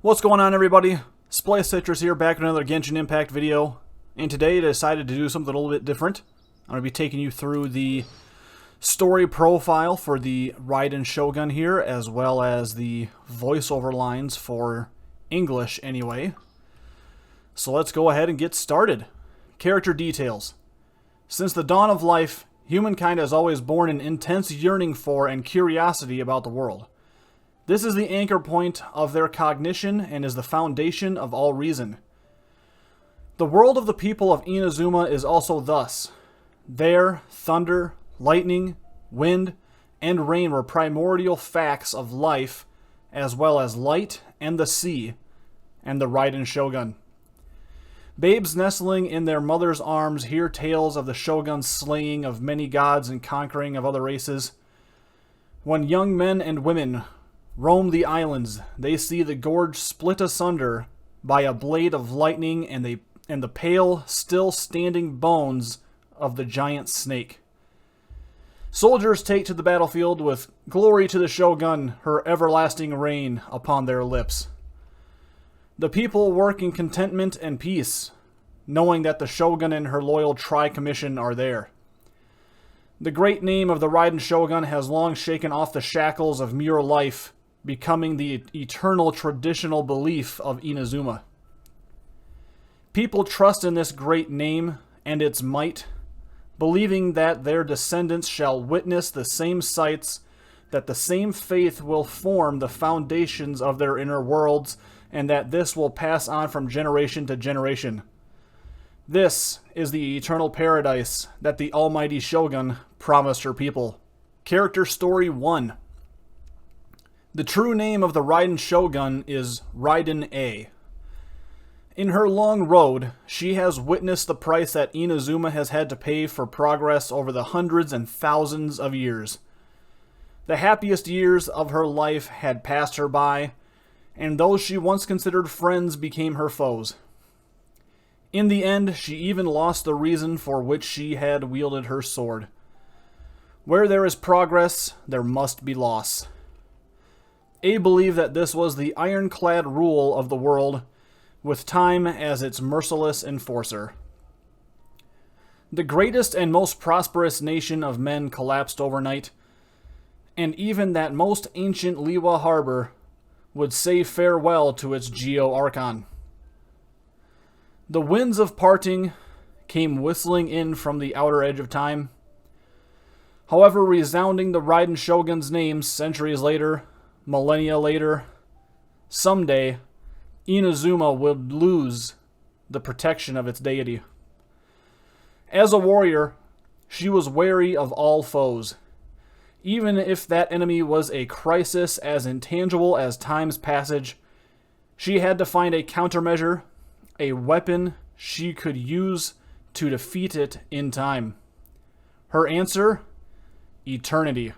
What's going on, everybody? Splice Citrus here, back with another Genshin Impact video. And today I decided to do something a little bit different. I'm going to be taking you through the story profile for the Raiden Shogun here, as well as the voiceover lines for English anyway. So let's go ahead and get started. Character details. Since the dawn of life, humankind has always borne an intense yearning for and curiosity about the world. This is the anchor point of their cognition and is the foundation of all reason. The world of the people of Inazuma is also thus. There, thunder, lightning, wind, and rain were primordial facts of life, as well as light and the sea, and the Raiden Shogun. Babes nestling in their mother's arms hear tales of the Shogun's slaying of many gods and conquering of other races. When young men and women roam the islands, they see the gorge split asunder by a blade of lightning and the pale, still standing bones of the giant snake. Soldiers take to the battlefield with glory to the Shogun, her everlasting reign upon their lips. The people work in contentment and peace, knowing that the Shogun and her loyal Tri-Commission are there. The great name of the Raiden Shogun has long shaken off the shackles of mere life, becoming the eternal traditional belief of Inazuma. People trust in this great name and its might, believing that their descendants shall witness the same sights, that the same faith will form the foundations of their inner worlds, and that this will pass on from generation to generation. This is the eternal paradise that the almighty Shogun promised her people. Character Story 1. The true name of the Raiden Shogun is Raiden A. In her long road, she has witnessed the price that Inazuma has had to pay for progress over the hundreds and thousands of years. The happiest years of her life had passed her by, and those she once considered friends became her foes. In the end, she even lost the reason for which she had wielded her sword. Where there is progress, there must be loss. A believed that this was the ironclad rule of the world, with time as its merciless enforcer. The greatest and most prosperous nation of men collapsed overnight, and even that most ancient Liwa harbor would say farewell to its Geo-Archon. The winds of parting came whistling in from the outer edge of time. However, resounding the Raiden Shogun's name centuries later, millennia later, someday, Inazuma would lose the protection of its deity. As a warrior, she was wary of all foes, even if that enemy was a crisis as intangible as time's passage. She had to find a countermeasure, a weapon she could use to defeat it in time. Her answer? Eternity.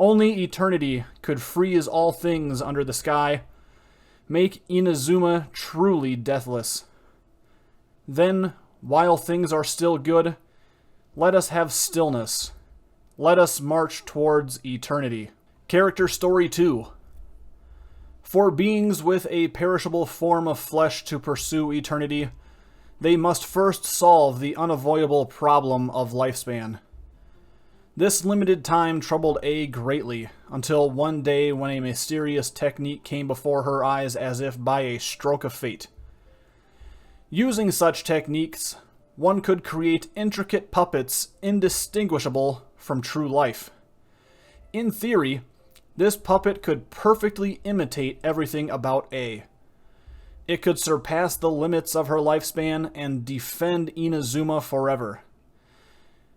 Only eternity could freeze all things under the sky, make Inazuma truly deathless. Then, while things are still good, let us have stillness. Let us march towards eternity. Character Story 2. For beings with a perishable form of flesh to pursue eternity, they must first solve the unavoidable problem of lifespan. This limited time troubled A greatly, until one day when a mysterious technique came before her eyes as if by a stroke of fate. Using such techniques, one could create intricate puppets indistinguishable from true life. In theory, this puppet could perfectly imitate everything about A. It could surpass the limits of her lifespan and defend Inazuma forever.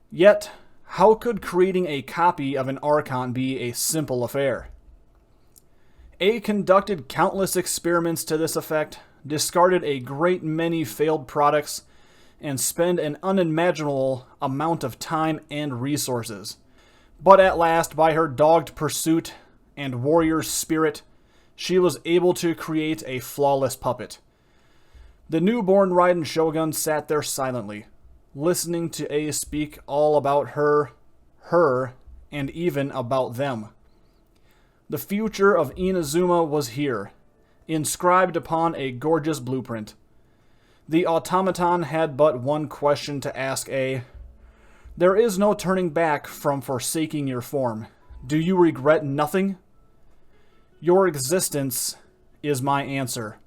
Yet, how could creating a copy of an Archon be a simple affair? A conducted countless experiments to this effect, discarded a great many failed products, and spent an unimaginable amount of time and resources. But at last, by her dogged pursuit and warrior's spirit, she was able to create a flawless puppet. The newborn Raiden Shogun sat there silently, listening to A speak all about her, and even about them. The future of Inazuma was here, inscribed upon a gorgeous blueprint. The automaton had but one question to ask A. There is no turning back from forsaking your form. Do you regret nothing? Your existence is my answer.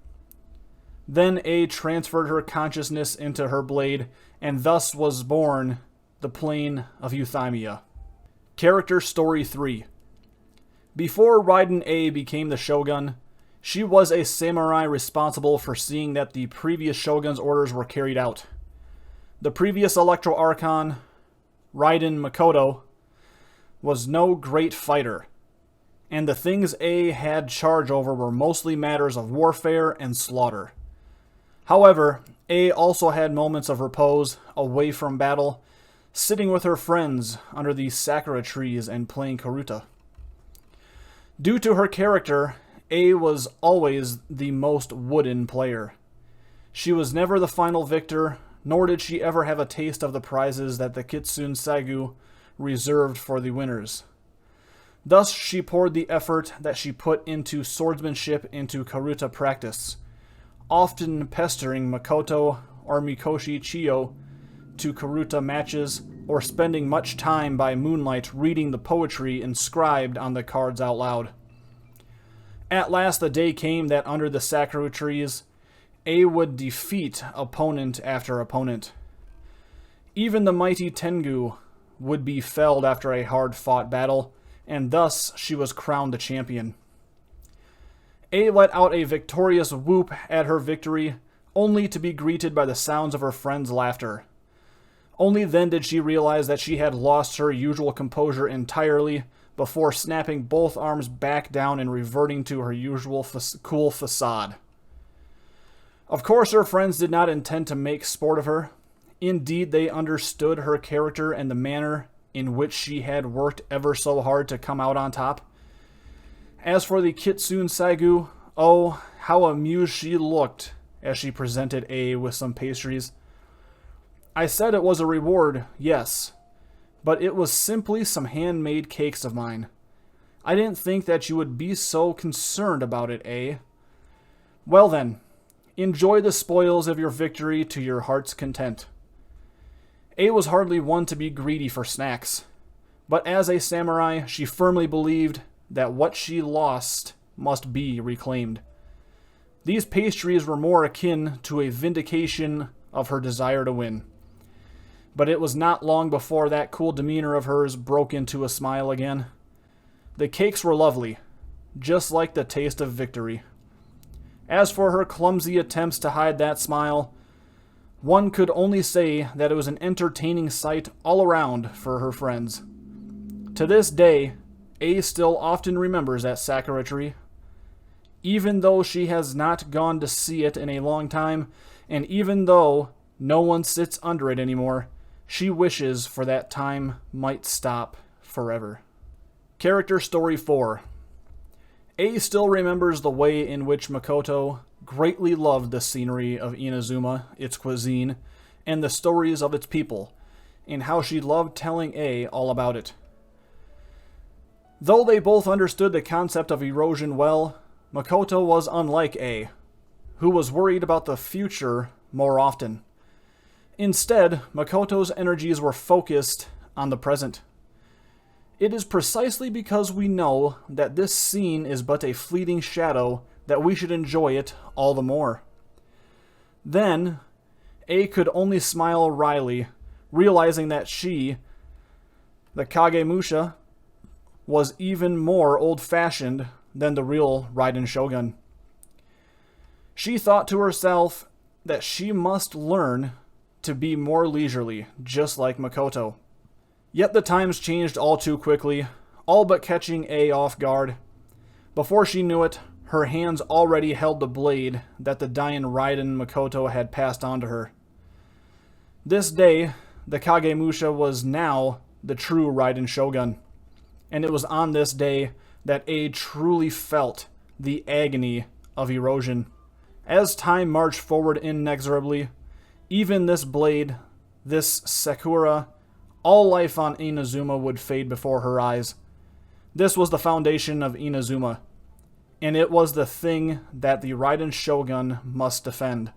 Then A transferred her consciousness into her blade, and thus was born the plane of Euthymia. Character Story 3. Before Raiden A became the Shogun, she was a samurai responsible for seeing that the previous Shogun's orders were carried out. The previous Electro Archon, Raiden Makoto, was no great fighter, and the things A had charge over were mostly matters of warfare and slaughter. However, A also had moments of repose away from battle, sitting with her friends under the sakura trees and playing Karuta. Due to her character, A was always the most wooden player. She was never the final victor, nor did she ever have a taste of the prizes that the Kitsune Saigu reserved for the winners. Thus, she poured the effort that she put into swordsmanship into Karuta practice, often pestering Makoto or Mikoshi Chiyo to Karuta matches, or spending much time by moonlight reading the poetry inscribed on the cards out loud. At last the day came that under the sakura trees, A would defeat opponent after opponent. Even the mighty Tengu would be felled after a hard-fought battle, and thus she was crowned the champion. A let out a victorious whoop at her victory, only to be greeted by the sounds of her friends' laughter. Only then did she realize that she had lost her usual composure entirely, before snapping both arms back down and reverting to her usual cool facade. Of course, her friends did not intend to make sport of her. Indeed, they understood her character and the manner in which she had worked ever so hard to come out on top. As for the Kitsune Saigu, oh, how amused she looked as she presented A with some pastries. I said it was a reward, yes, but it was simply some handmade cakes of mine. I didn't think that you would be so concerned about it, A. Well then, enjoy the spoils of your victory to your heart's content. A was hardly one to be greedy for snacks, but as a samurai, she firmly believed that what she lost must be reclaimed. These pastries were more akin to a vindication of her desire to win. But it was not long before that cool demeanor of hers broke into a smile again. The cakes were lovely, just like the taste of victory. As for her clumsy attempts to hide that smile, one could only say that it was an entertaining sight all around for her friends. To this day, A still often remembers that sakura tree. Even though she has not gone to see it in a long time, and even though no one sits under it anymore, she wishes for that time might stop forever. Character Story 4. A still remembers the way in which Makoto greatly loved the scenery of Inazuma, its cuisine, and the stories of its people, and how she loved telling A all about it. Though they both understood the concept of erosion well, Makoto was unlike A, who was worried about the future more often. Instead, Makoto's energies were focused on the present. It is precisely because we know that this scene is but a fleeting shadow that we should enjoy it all the more. Then, A could only smile wryly, realizing that she, the Kagemusha, was even more old-fashioned than the real Raiden Shogun. She thought to herself that she must learn to be more leisurely, just like Makoto. Yet the times changed all too quickly, all but catching A off guard. Before she knew it, her hands already held the blade that the dying Raiden Makoto had passed on to her. This day, the Kagemusha was now the true Raiden Shogun, and it was on this day that A truly felt the agony of erosion. As time marched forward inexorably, even this blade, this Sakura, all life on Inazuma would fade before her eyes. This was the foundation of Inazuma. and it was the thing that the Raiden Shogun must defend.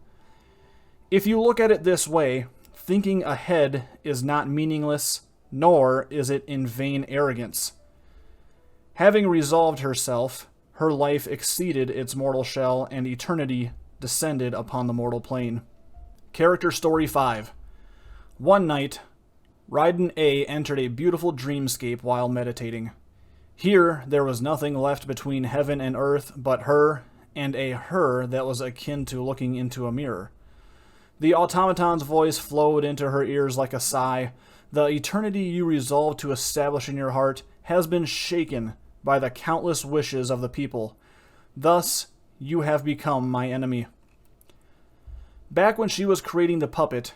If you look at it this way, thinking ahead is not meaningless, nor is it in vain arrogance. Having resolved herself, her life exceeded its mortal shell, and eternity descended upon the mortal plane. Character Story 5. One night, Raiden A entered a beautiful dreamscape while meditating. Here, there was nothing left between heaven and earth but her, and a her that was akin to looking into a mirror. The automaton's voice flowed into her ears like a sigh. The eternity you resolve to establish in your heart has been shaken by the countless wishes of the people. Thus, you have become my enemy. Back when she was creating the puppet,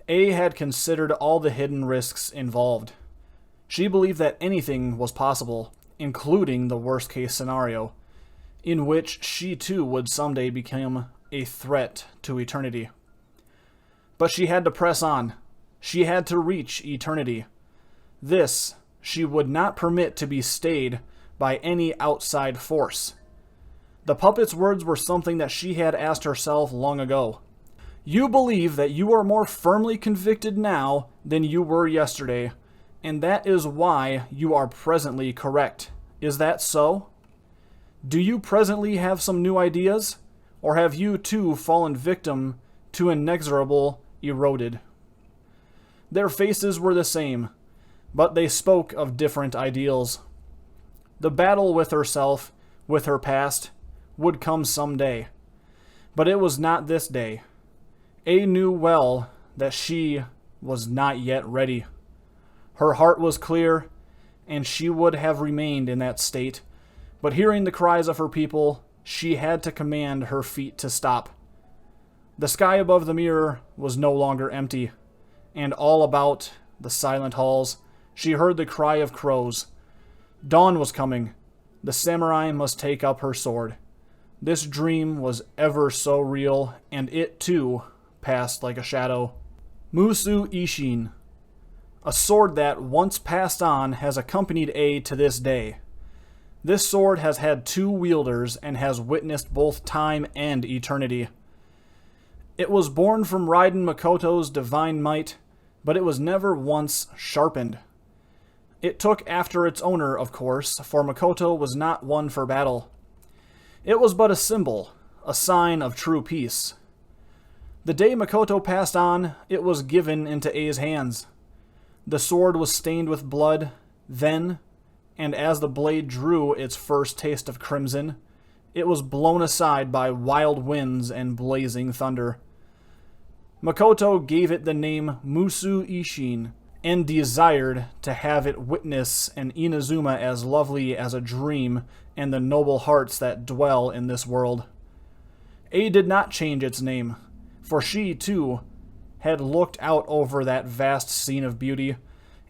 A had considered all the hidden risks involved. She believed that anything was possible, including the worst-case scenario, in which she too would someday become a threat to eternity. But she had to press on. She had to reach eternity. This she would not permit to be stayed by any outside force. The puppet's words were something that she had asked herself long ago. You believe that you are more firmly convicted now than you were yesterday, and that is why you are presently correct. Is that so? Do you presently have some new ideas, or have you too fallen victim to inexorable eroded? Their faces were the same, but they spoke of different ideals. The battle with herself, with her past, would come someday, but it was not this day. A knew well that she was not yet ready. Her heart was clear, and she would have remained in that state, but hearing the cries of her people, she had to command her feet to stop. The sky above the mirror was no longer empty, and all about the silent halls, she heard the cry of crows. Dawn was coming. The samurai must take up her sword. This dream was ever so real, and it, too, passed like a shadow. Musu Ishin. A sword that, once passed on, has accompanied A to this day. This sword has had two wielders and has witnessed both time and eternity. It was born from Raiden Makoto's divine might, but it was never once sharpened. It took after its owner, of course, for Makoto was not one for battle. It was but a symbol, a sign of true peace. The day Makoto passed on, it was given into A's hands. The sword was stained with blood, then, and as the blade drew its first taste of crimson, it was blown aside by wild winds and blazing thunder. Makoto gave it the name Musu Ishin, and desired to have it witness an Inazuma as lovely as a dream and the noble hearts that dwell in this world. A did not change its name, for she, too, had looked out over that vast scene of beauty,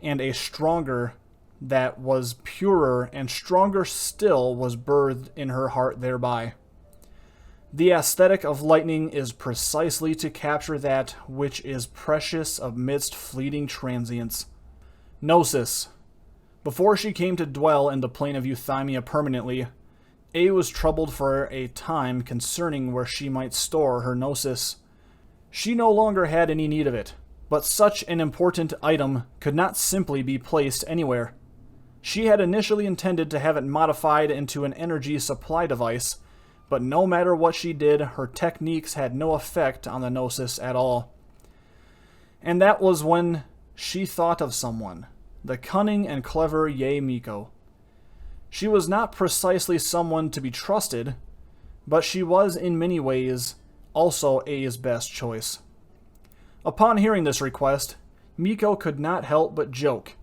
and a stronger that was purer and stronger still was birthed in her heart thereby. The aesthetic of lightning is precisely to capture that which is precious amidst fleeting transience. Gnosis. Before she came to dwell in the plane of Euthymia permanently, A was troubled for a time concerning where she might store her Gnosis. She no longer had any need of it, but such an important item could not simply be placed anywhere. She had initially intended to have it modified into an energy supply device, but no matter what she did, her techniques had no effect on the Gnosis at all. And that was when she thought of someone, the cunning and clever Yae Miko. She was not precisely someone to be trusted, but she was in many ways also A's best choice. Upon hearing this request, Miko could not help but joke,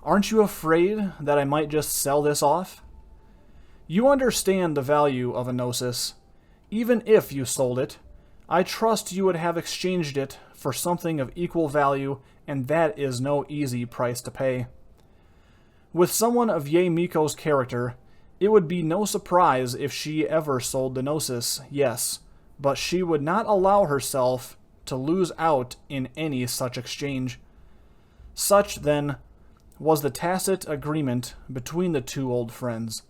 "Aren't you afraid that I might just sell this off?" You understand the value of a Gnosis. Even if you sold it, I trust you would have exchanged it for something of equal value, and that is no easy price to pay. With someone of Yae Miko's character, it would be no surprise if she ever sold the Gnosis, yes, but she would not allow herself to lose out in any such exchange. Such, then, was the tacit agreement between the two old friends.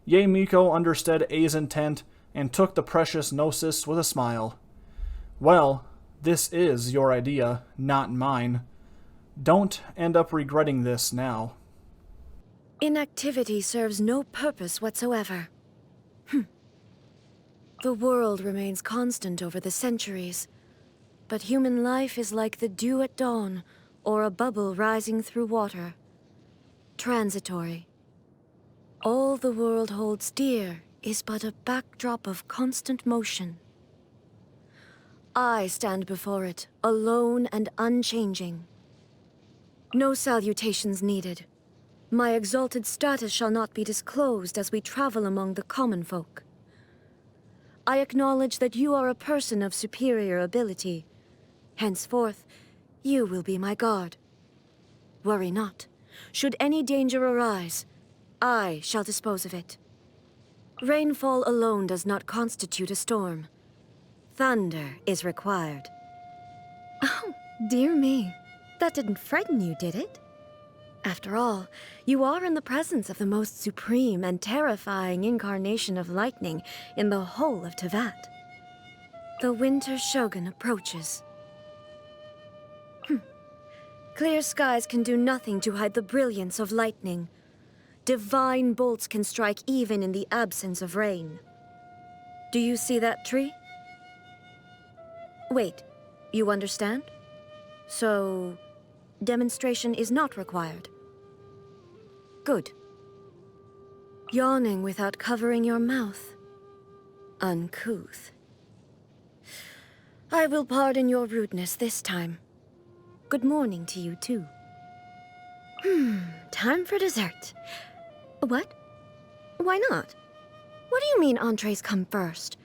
Ye Miko understood A's intent and took the precious gnosis with a smile. Well, this is your idea, not mine. Don't end up regretting this now. Inactivity serves no purpose whatsoever. The world remains constant over the centuries, but human life is like the dew at dawn, or a bubble rising through water. Transitory. All the world holds dear is but a backdrop of constant motion. I stand before it, alone and unchanging. No salutations needed. My exalted status shall not be disclosed as we travel among the common folk. I acknowledge that you are a person of superior ability. Henceforth, you will be my guard. Worry not. Should any danger arise, I shall dispose of it. Rainfall alone does not constitute a storm. Thunder is required. Oh, dear me. That didn't frighten you, did it? After all, you are in the presence of the most supreme and terrifying incarnation of lightning in the whole of Teyvat. The Winter Shogun approaches. Clear skies can do nothing to hide the brilliance of lightning. Divine bolts can strike even in the absence of rain. Do you see that tree? Wait, you understand? So, demonstration is not required. Good. Yawning without covering your mouth. Uncouth. I will pardon your rudeness this time. Good morning to you, too. Time for dessert. What? Why not? What do you mean entrees come first?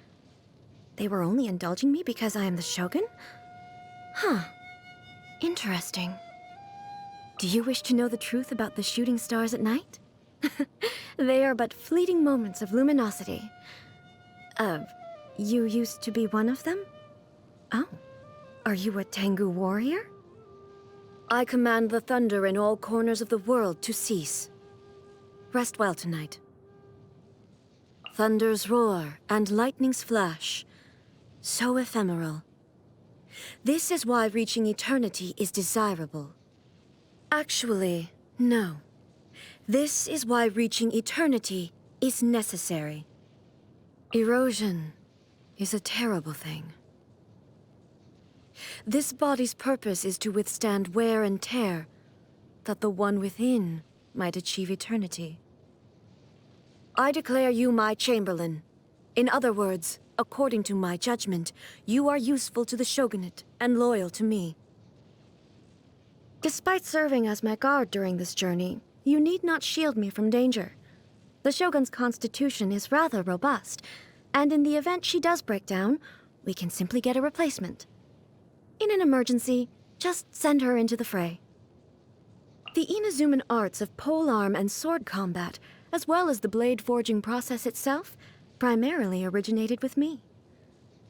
They were only indulging me because I am the Shogun? Huh. Interesting. Do you wish to know the truth about the shooting stars at night? They are but fleeting moments of luminosity. You used to be one of them? Oh. Are you a Tengu warrior? I command the thunder in all corners of the world to cease. Rest well tonight. Thunders roar and lightnings flash. So ephemeral. This is why reaching eternity is desirable. Actually, no. This is why reaching eternity is necessary. Erosion is a terrible thing. This body's purpose is to withstand wear and tear, that the one within might achieve eternity. I declare you my Chamberlain. In other words, according to my judgment, you are useful to the Shogunate and loyal to me. Despite serving as my guard during this journey, you need not shield me from danger. The Shogun's constitution is rather robust, and in the event she does break down, we can simply get a replacement. In an emergency, just send her into the fray. The Inazuman arts of polearm and sword combat, as well as the blade forging process itself, primarily originated with me.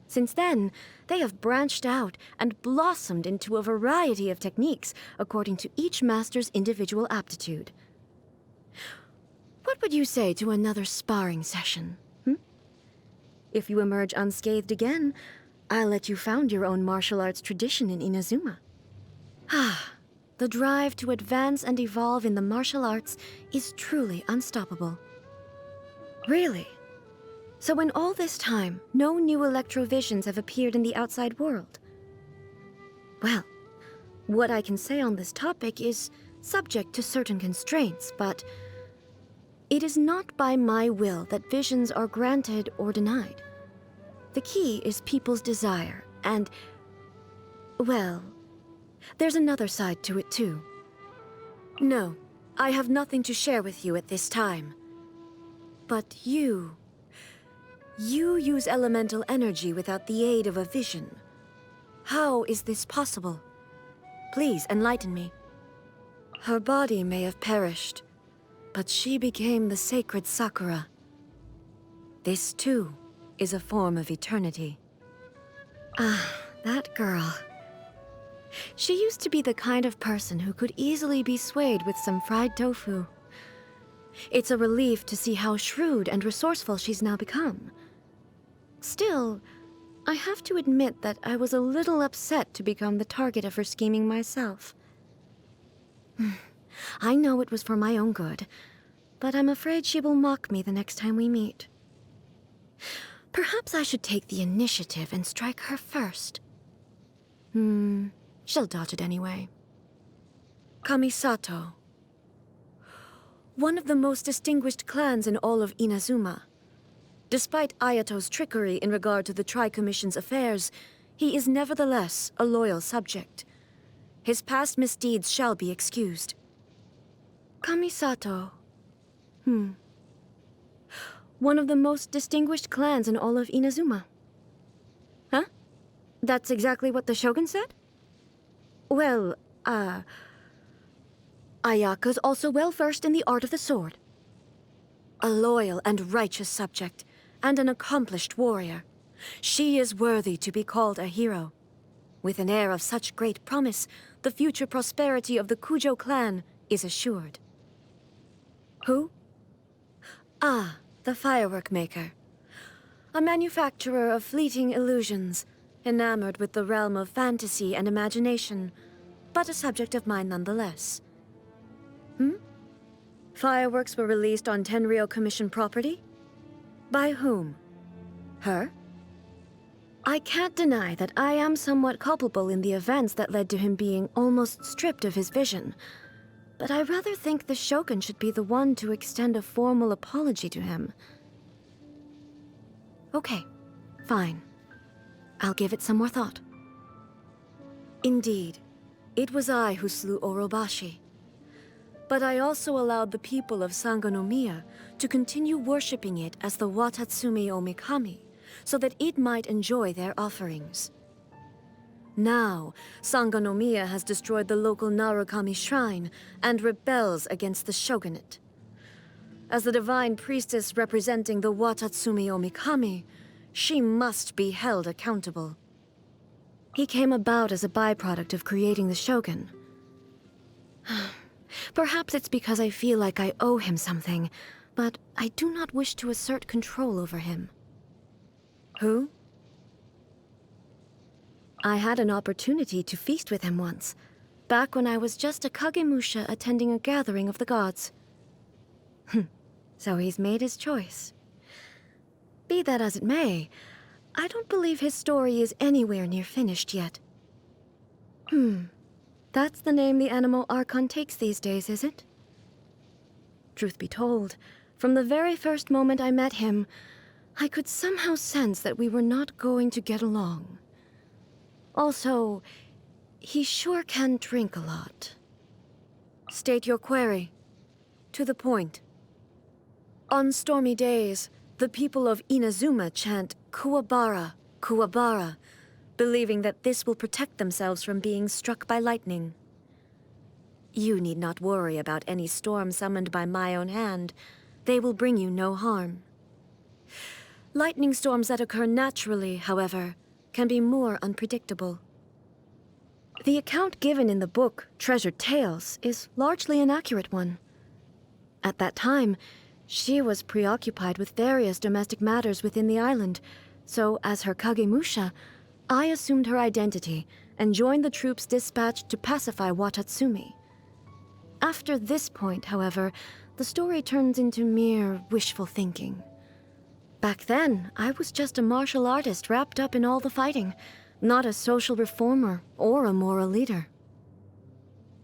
Since then, they have branched out and blossomed into a variety of techniques according to each master's individual aptitude. What would you say to another sparring session? If you emerge unscathed again, I'll let you found your own martial arts tradition in Inazuma. The drive to advance and evolve in the martial arts is truly unstoppable. Really? So in all this time, no new electrovisions have appeared in the outside world? Well, what I can say on this topic is subject to certain constraints, but it is not by my will that visions are granted or denied. The key is people's desire, and, well, there's another side to it too. No, I have nothing to share with you at this time. But you use elemental energy without the aid of a vision. How is this possible? Please enlighten me. Her body may have perished, but she became the sacred Sakura. This too is a form of eternity. That girl. She used to be the kind of person who could easily be swayed with some fried tofu. It's a relief to see how shrewd and resourceful she's now become. Still, I have to admit that I was a little upset to become the target of her scheming myself. I know it was for my own good, but I'm afraid she will mock me the next time we meet. Perhaps I should take the initiative and strike her first. She'll dodge it anyway. Kamisato. One of the most distinguished clans in all of Inazuma. Despite Ayato's trickery in regard to the Tri-Commission's affairs, he is nevertheless a loyal subject. His past misdeeds shall be excused. Kamisato. One of the most distinguished clans in all of Inazuma. Huh? That's exactly what the Shogun said? Well, Ayaka's also well versed in the art of the sword. A loyal and righteous subject, and an accomplished warrior. She is worthy to be called a hero. With an heir of such great promise, the future prosperity of the Kujo clan is assured. Who? Ah, the firework maker. A manufacturer of fleeting illusions, enamored with the realm of fantasy and imagination, but a subject of mine nonetheless. Fireworks were released on Tenryou Commission property? By whom? Her? I can't deny that I am somewhat culpable in the events that led to him being almost stripped of his vision, but I rather think the Shogun should be the one to extend a formal apology to him. Okay, fine. I'll give it some more thought. Indeed, it was I who slew Orobashi. But I also allowed the people of Sangonomiya to continue worshipping it as the Watatsumi Omikami, so that it might enjoy their offerings. Now, Sangonomiya has destroyed the local Narukami shrine and rebels against the shogunate. As the divine priestess representing the Watatsumi Omikami, she must be held accountable. He came about as a byproduct of creating the shogun. Perhaps it's because I feel like I owe him something, but I do not wish to assert control over him. Who? I had an opportunity to feast with him once, back when I was just a Kagemusha attending a gathering of the gods. So he's made his choice. Be that as it may, I don't believe his story is anywhere near finished yet. That's the name the animal Archon takes these days, is it? Truth be told, from the very first moment I met him, I could somehow sense that we were not going to get along. Also, he sure can drink a lot. State your query. To the point. On stormy days, the people of Inazuma chant Kuwabara, Kuwabara, believing that this will protect themselves from being struck by lightning. You need not worry about any storm summoned by my own hand. They will bring you no harm. Lightning storms that occur naturally, however, can be more unpredictable. The account given in the book, Treasured Tales, is largely an accurate one. At that time, she was preoccupied with various domestic matters within the island, so as her Kagemusha, I assumed her identity and joined the troops dispatched to pacify Watatsumi. After this point, however, the story turns into mere wishful thinking. Back then, I was just a martial artist wrapped up in all the fighting, not a social reformer or a moral leader.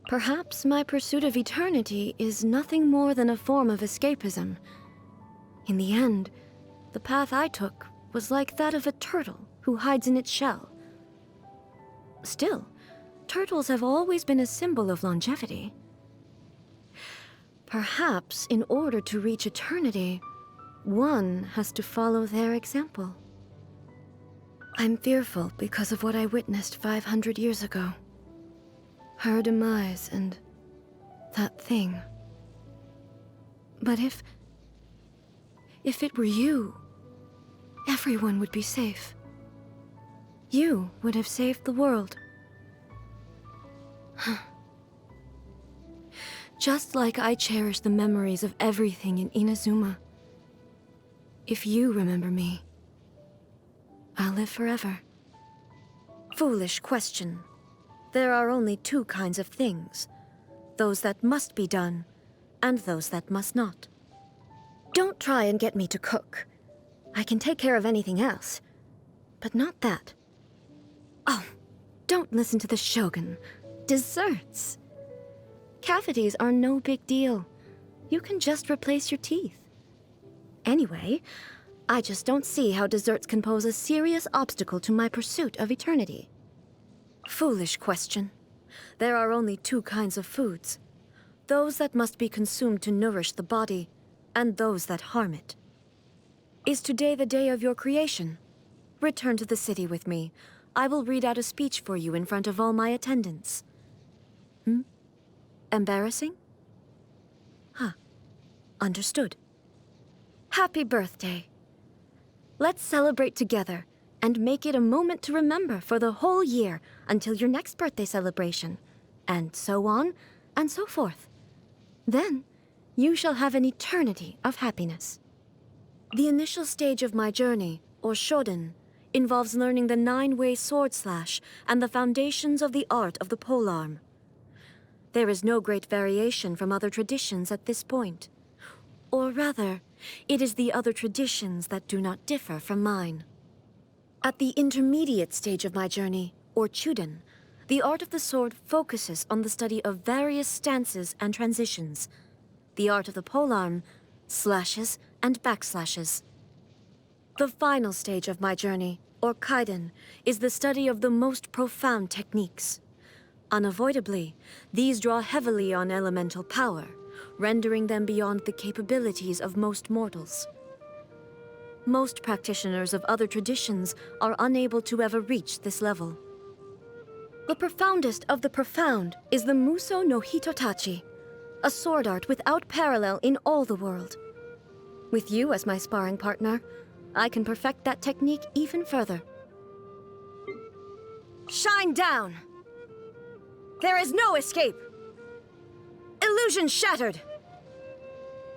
Perhaps my pursuit of eternity is nothing more than a form of escapism. In the end, the path I took was like that of a turtle who hides in its shell. Still, turtles have always been a symbol of longevity. Perhaps in order to reach eternity, one has to follow their example. I'm fearful because of what I witnessed 500 years ago. Her demise and that thing. But if it were you, everyone would be safe. You would have saved the world. Just like I cherish the memories of everything in Inazuma. If you remember me, I'll live forever. Foolish question. There are only two kinds of things. Those that must be done, and those that must not. Don't try and get me to cook. I can take care of anything else, but not that. Oh, don't listen to the Shogun. Desserts. Cavities are no big deal. You can just replace your teeth. Anyway, I just don't see how desserts can pose a serious obstacle to my pursuit of eternity. Foolish question. There are only two kinds of foods. Those that must be consumed to nourish the body, and those that harm it. Is today the day of your creation? Return to the city with me. I will read out a speech for you in front of all my attendants. Embarrassing? Huh. Understood. Happy birthday. Let's celebrate together and make it a moment to remember for the whole year until your next birthday celebration, and so on and so forth. Then, you shall have an eternity of happiness. The initial stage of my journey, or Shoden, involves learning the 9-way sword slash and the foundations of the art of the polearm. There is no great variation from other traditions at this point. Or rather, it is the other traditions that do not differ from mine. At the intermediate stage of my journey, or Chuden, the art of the sword focuses on the study of various stances and transitions. The art of the polearm, slashes and backslashes. The final stage of my journey, or Kaiden, is the study of the most profound techniques. Unavoidably, these draw heavily on elemental power, rendering them beyond the capabilities of most mortals. Most practitioners of other traditions are unable to ever reach this level. The profoundest of the profound is the Muso no Hitotachi, a sword art without parallel in all the world. With you as my sparring partner, I can perfect that technique even further. Shine down! There is no escape! Illusion shattered!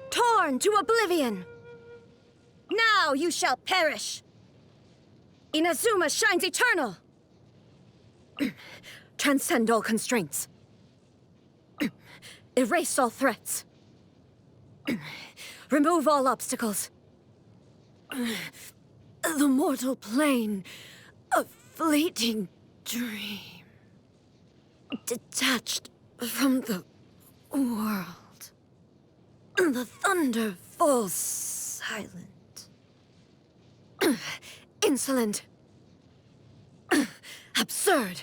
Torn to oblivion! Now you shall perish! Inazuma shines eternal! Transcend all constraints. Erase all threats. Remove all obstacles. The mortal plane, a fleeting dream. Detached from the world. The thunder falls silent. Insolent. Absurd.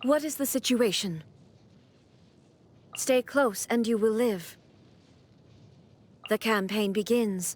What is the situation? Stay close and you will live. The campaign begins.